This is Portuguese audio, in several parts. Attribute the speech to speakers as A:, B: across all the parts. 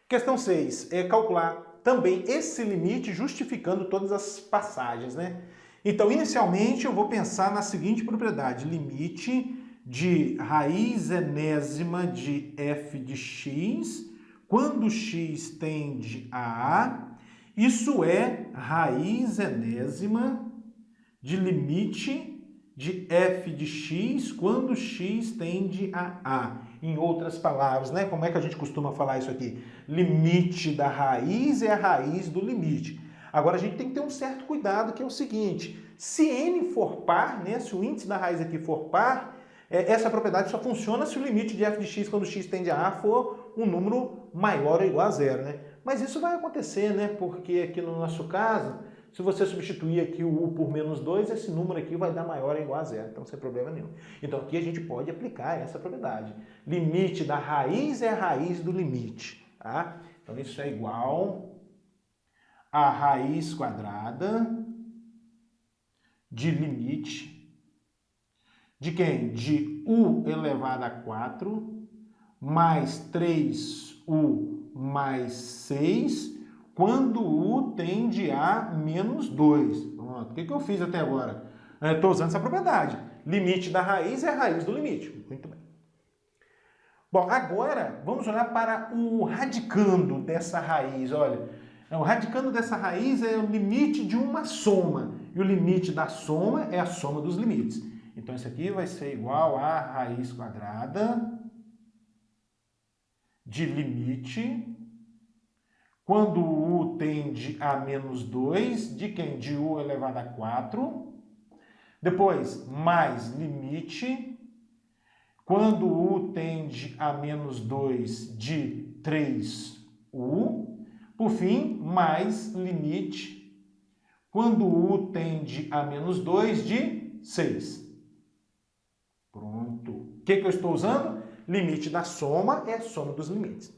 A: Questão 6 é calcular também esse limite justificando todas as passagens, né? Então, inicialmente, eu vou pensar na seguinte propriedade: limite de raiz enésima de f de x, quando x tende a A, isso é raiz enésima de limite de f de x quando x tende a A. Em outras palavras, né? Como é que a gente costuma falar isso aqui? Limite da raiz é a raiz do limite. Agora a gente tem que ter um certo cuidado, que é o seguinte: se n for par, né? Se o índice da raiz aqui for par, essa propriedade só funciona se o limite de f de x quando x tende a A for um número maior ou igual a zero, né? Mas isso vai acontecer, né? Porque aqui no nosso caso, se você substituir aqui o u por menos 2, esse número aqui vai dar maior ou igual a zero, então sem problema nenhum. Então aqui a gente pode aplicar essa propriedade. Limite da raiz é a raiz do limite, tá? Então isso é igual a raiz quadrada de limite de quem? De u elevado a 4 mais 3u mais 6 quando u tende a menos 2. Pronto. O que eu fiz até agora? Estou usando essa propriedade. Limite da raiz é a raiz do limite. Muito bem. Bom, agora vamos olhar para o radicando dessa raiz. Olha, o radicando dessa raiz é o limite de uma soma. E o limite da soma é a soma dos limites. Então isso aqui vai ser igual a raiz quadrada de limite quando u tende a menos 2, de quem? De u elevado a 4. Depois, mais limite quando u tende a menos 2 de 3u. Por fim, mais limite quando u tende a menos 2 de 6. Pronto. O que eu estou usando? Limite da soma é a soma dos limites.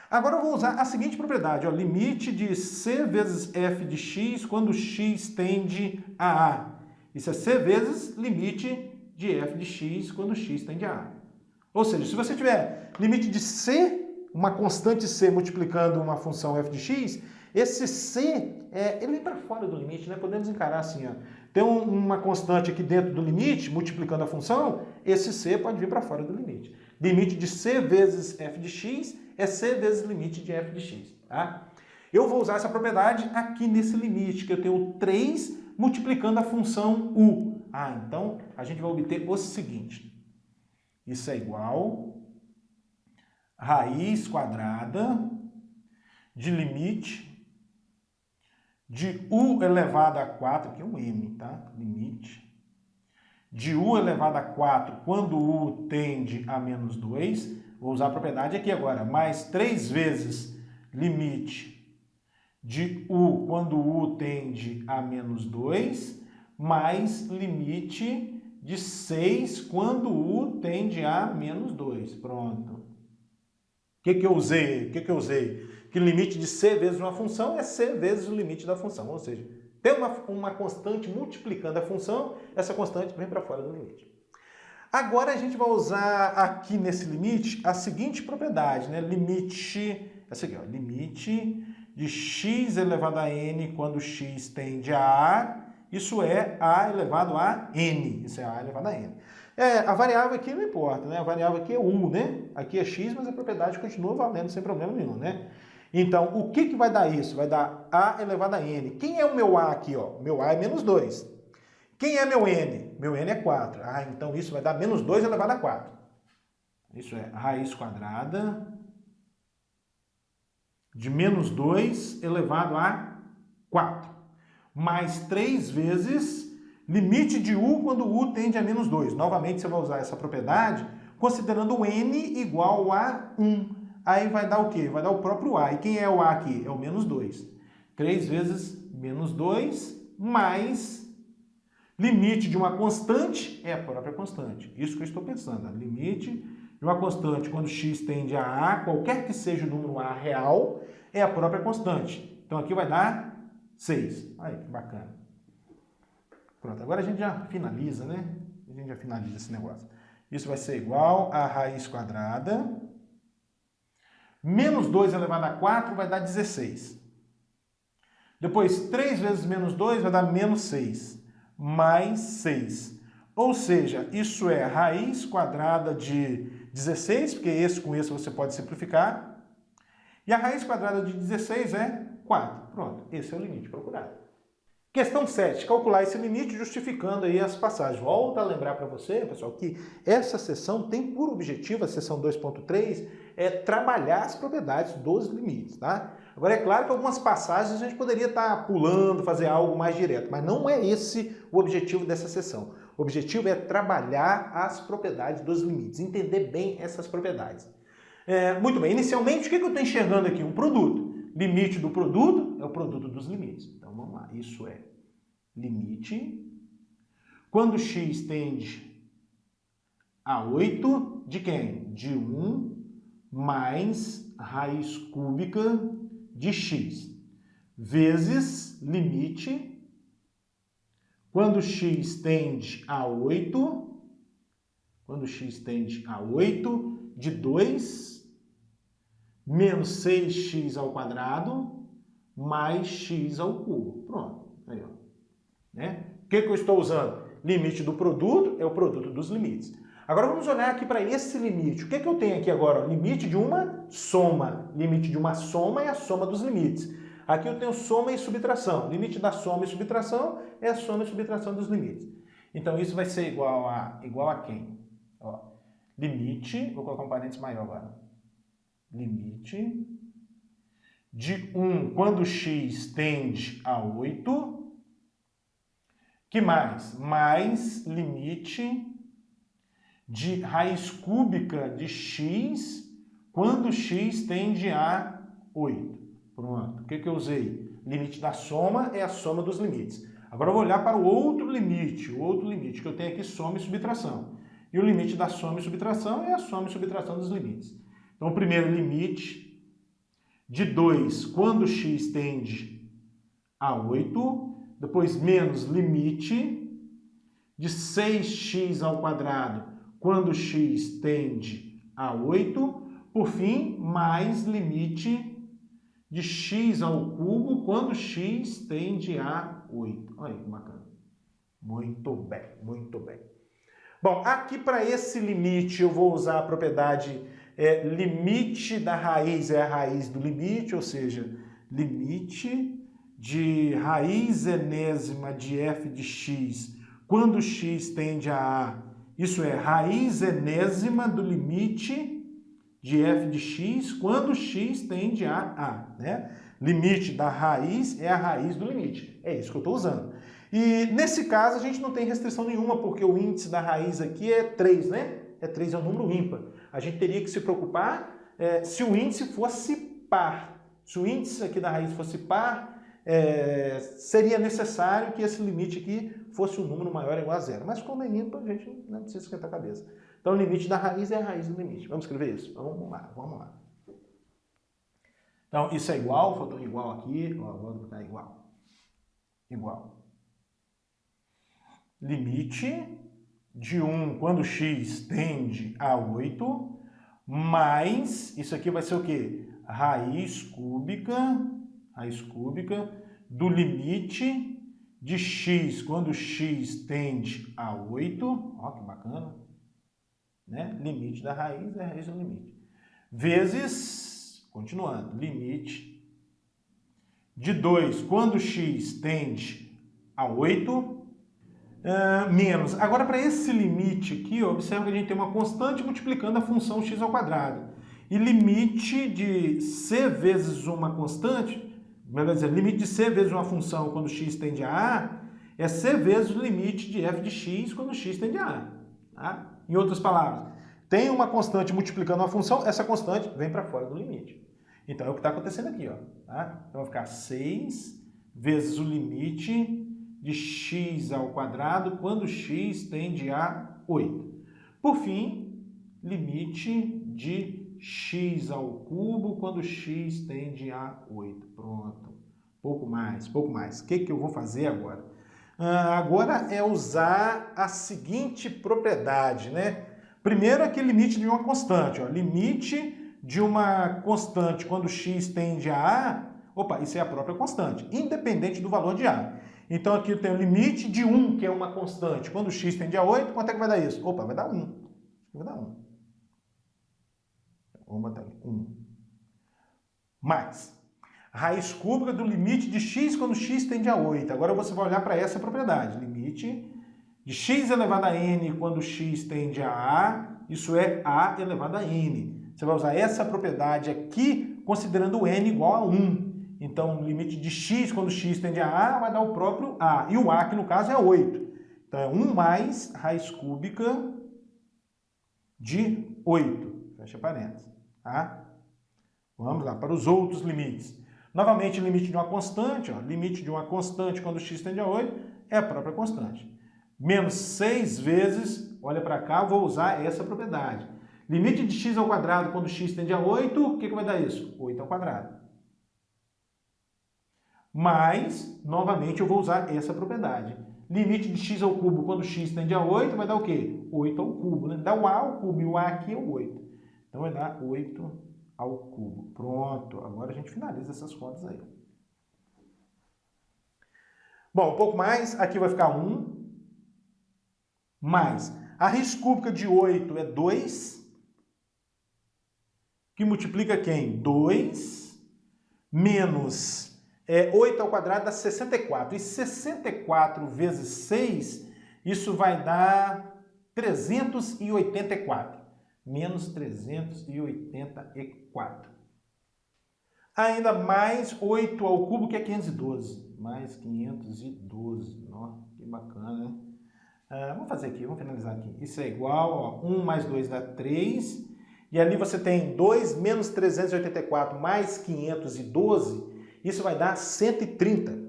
A: Agora eu vou usar a seguinte propriedade, ó, limite de c vezes f de x quando x tende a A. Isso é c vezes limite de f de x quando x tende a A. Ou seja, se você tiver limite de c, uma constante c multiplicando uma função f de x, esse c, ele vem para fora do limite, né? Podemos encarar assim, ó. Tem uma constante aqui dentro do limite, multiplicando a função, esse c pode vir para fora do limite. Limite de c vezes f de x é c vezes limite de f de x, tá? Eu vou usar essa propriedade aqui nesse limite, que eu tenho 3 multiplicando a função u. Então a gente vai obter o seguinte. Isso é igual a raiz quadrada de limite de u elevado a 4, aqui é um m, tá? Limite de u elevado a 4 quando u tende a menos 2. Vou usar a propriedade aqui agora. Mais 3 vezes limite de u quando u tende a menos 2, mais limite de 6 quando u tende a menos 2. Pronto. O que eu usei? Que limite de c vezes uma função é c vezes o limite da função. Ou seja, tem uma constante multiplicando a função, essa constante vem para fora do limite. Agora a gente vai usar aqui nesse limite a seguinte propriedade, né? Limite, essa aqui, ó, limite de x elevado a n quando x tende a A, isso é a elevado a n, isso é a elevado a n. A variável aqui não importa, né? A variável aqui é u, né? Aqui é x, mas a propriedade continua valendo sem problema nenhum, né? Então, o que vai dar isso? Vai dar a elevado a n. Quem é o meu a aqui, ó? Meu a é menos 2. Quem é meu n? Meu n é 4. Então isso vai dar menos 2 elevado a 4. Isso é raiz quadrada de menos 2 elevado a 4. Mais 3 vezes limite de u quando u tende a menos 2. Novamente você vai usar essa propriedade considerando o n igual a 1. Aí vai dar o quê? Vai dar o próprio a. E quem é o a aqui? É o menos 2. 3 vezes menos 2 mais limite de uma constante é a própria constante. Isso que eu estou pensando. Limite de uma constante quando x tende a A, qualquer que seja o número A real, é a própria constante. Então aqui vai dar 6. Aí, que bacana. Pronto, agora a gente já finaliza, né? A gente já finaliza esse negócio. Isso vai ser igual a raiz quadrada Menos 2 elevado a 4 vai dar 16. Depois, 3 vezes menos 2 vai dar menos 6. Mais 6. Ou seja, isso é raiz quadrada de 16, porque esse com esse você pode simplificar. E a raiz quadrada de 16 é 4. Pronto, esse é o limite procurado. Questão 7. Calcular esse limite justificando aí as passagens. Volto a lembrar para você, pessoal, que essa seção tem por objetivo, a seção 2.3, trabalhar as propriedades dos limites, tá? Agora, é claro que algumas passagens a gente poderia estar pulando, fazer algo mais direto, mas não é esse o objetivo dessa seção. O objetivo é trabalhar as propriedades dos limites, entender bem essas propriedades. Muito bem, inicialmente, o que eu estou enxergando aqui? Um produto. Limite do produto é o produto dos limites. Então, vamos lá. Isso é limite. Quando x tende a 8, de quem? De 1 mais raiz cúbica de x. Vezes limite. Quando x tende a 8, de 2 menos 6x ao quadrado mais x ao cubo. Pronto. Aí, ó. Né? O que eu estou usando? Limite do produto é o produto dos limites. Agora vamos olhar aqui para esse limite. O que eu tenho aqui agora? Limite de uma soma. Limite de uma soma é a soma dos limites. Aqui eu tenho soma e subtração. Limite da soma e subtração é a soma e subtração dos limites. Então isso vai ser igual a quem? Ó, limite, vou colocar um parênteses maior agora. Limite de 1 quando x tende a 8. Que mais? Mais limite de raiz cúbica de x quando x tende a 8. Pronto. O que eu usei? Limite da soma é a soma dos limites. Agora eu vou olhar para o outro limite que eu tenho aqui, soma e subtração. E o limite da soma e subtração é a soma e subtração dos limites. Então, o primeiro limite de 2 quando x tende a 8, depois menos limite de 6x ao quadrado quando x tende a 8, por fim, mais limite de x ao cubo quando x tende a 8. Olha aí que bacana. Muito bem, muito bem. Bom, aqui para esse limite eu vou usar a propriedade limite da raiz é a raiz do limite, ou seja, limite de raiz enésima de f de x quando x tende a a. Isso é raiz enésima do limite de f de x quando x tende a a. Né? Limite da raiz é a raiz do limite. É isso que eu estou usando. E nesse caso a gente não tem restrição nenhuma, porque o índice da raiz aqui é 3, né? 3 é um número ímpar. A gente teria que se preocupar se o índice fosse par. Se o índice aqui da raiz fosse par, seria necessário que esse limite aqui fosse um número maior ou igual a 0. Mas como é ímpar, a gente não precisa esquentar a cabeça. Então o limite da raiz é a raiz do limite. Vamos escrever isso? Vamos lá. Então isso é igual, faltou igual aqui. Vou botar igual. Igual. Limite de 1 quando x tende a 8, mais, isso aqui vai ser o quê? Raiz cúbica do limite de x quando x tende a 8, ó que bacana, né? Limite da raiz é a raiz do limite, vezes, continuando, limite de 2 quando x tende a 8, menos. Agora, para esse limite aqui, ó, observa que a gente tem uma constante multiplicando a função x ao quadrado. E limite de c vezes uma constante, melhor dizer, limite de c vezes uma função quando x tende a a, é c vezes o limite de f de x quando x tende a a. Tá? Em outras palavras, tem uma constante multiplicando uma função, essa constante vem para fora do limite. Então, é o que está acontecendo aqui. Ó, tá? Então, vai ficar 6 vezes o limite de x ao quadrado quando x tende a 8. Por fim, limite de x ao cubo quando x tende a 8. Pronto. Pouco mais. O que eu vou fazer agora? Agora é usar a seguinte propriedade, né? Primeiro, aquele limite de uma constante. Ó, limite de uma constante quando x tende a A, opa, isso é a própria constante, independente do valor de A. Então aqui eu tenho o limite de 1, que é uma constante. Quando x tende a 8, quanto é que vai dar isso? Opa, vai dar 1. Vai dar 1. Vamos botar aqui, 1. Mais raiz cúbica do limite de x quando x tende a 8. Agora você vai olhar para essa propriedade. Limite de x elevado a n quando x tende a A, isso é A elevado a n. Você vai usar essa propriedade aqui, considerando o n igual a 1. Então, o limite de x quando x tende a A vai dar o próprio A. E o A, que no caso é 8. Então, é 1 mais raiz cúbica de 8. Fecha parênteses. Tá? Vamos lá, para os outros limites. Novamente, limite de uma constante. Ó, limite de uma constante quando x tende a 8 é a própria constante. Menos 6 vezes, olha para cá, vou usar essa propriedade. Limite de x ao quadrado quando x tende a 8, o que vai dar isso? 8 ao quadrado. Mas, novamente, eu vou usar essa propriedade. Limite de x ao cubo quando x tende a 8 vai dar o quê? 8 ao cubo, né? Dá o a ao cubo, e o a aqui é o 8. Então, vai dar 8 ao cubo. Pronto, agora a gente finaliza essas contas aí. Bom, um pouco mais, aqui vai ficar 1, mais a raiz cúbica de 8 é 2, que multiplica quem? 2, menos 8 ao quadrado dá 64. E 64 vezes 6, isso vai dar 384. Menos 384. Ainda mais 8 ao cubo, que é 512. Mais 512. Nossa, que bacana, né? Vamos fazer aqui, vamos finalizar aqui. Isso é igual, ó, 1 mais 2 dá 3. E ali você tem 2 menos 384 mais 512. Isso vai dar 130.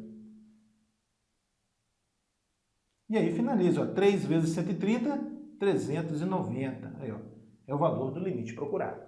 A: E aí finaliza, ó, 3 vezes 130, 390. Aí, ó, é o valor do limite procurado.